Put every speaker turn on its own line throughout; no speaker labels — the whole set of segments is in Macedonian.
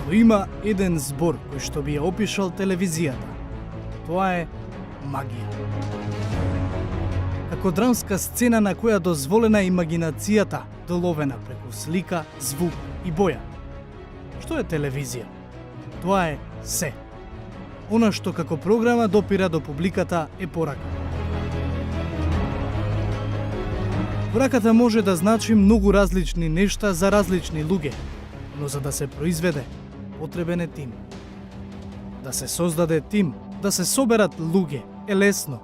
Но има еден збор кој што би ја опишал телевизијата. Тоа е магија. Како драмска сцена на која дозволена имагинацијата, доловена преку слика, звук и боја. Што е телевизија? Тоа е се. Она што како програма допира до публиката е порака. Пораката може да значи многу различни нешта за различни луѓе, но за да се произведе, потребен е тим. Да се создаде тим, да се соберат луѓе, е лесно,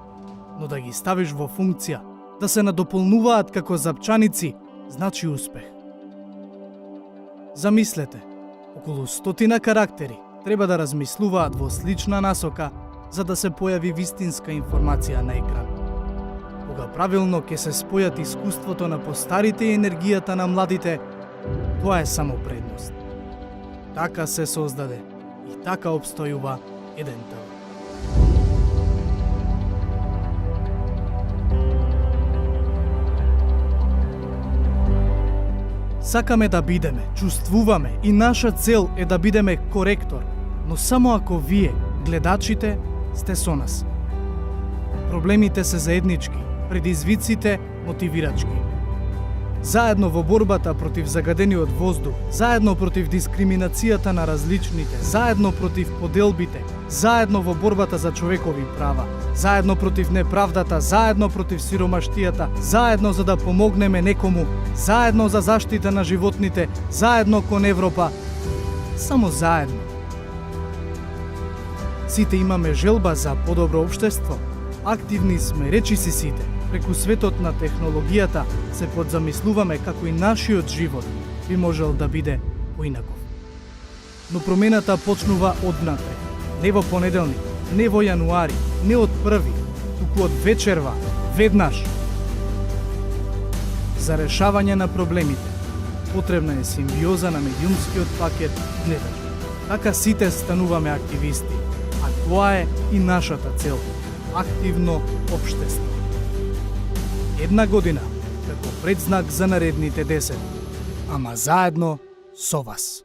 но да ги ставиш во функција, да се надополнуваат како запчаници, значи успех. Замислете, околу 100 карактери треба да размислуваат во слична насока за да се појави вистинска информација на екран. Кога правилно ќе се спојат искуството на постарите и енергијата на младите, тоа е само предност. Така се создаде и така обстојува еден телевизор. Сакаме да бидеме, чувствуваме и наша цел е да бидеме коректор, но само ако вие, гледачите, сте со нас. Проблемите се заеднички, предизвиците мотивирачки. Заедно во борбата против загадениот воздух, заедно против дискриминацијата на различните, заедно против поделбите, заедно во борбата за човекови права, заедно против неправдата, заедно против сиромаштијата, заедно за да помогнеме некому, заедно за заштита на животните, заедно кон Европа, само заедно. Сите имаме желба за подобро општество. Активни сме, речиси сите. Преку светот на технологијата се подзамислуваме како и нашиот живот би можел да биде поинаков. Но промената почнува однатре. Не во понеделник, не во јануари, не од први, туку од вечерва, веднаш. За решавање на проблемите потребна е симбиоза на медиумскиот пакет гледач. Така сите стануваме активисти, а тоа е и нашата цел – активно општество. Една година како предзнак за наредните 10, ама заедно со вас.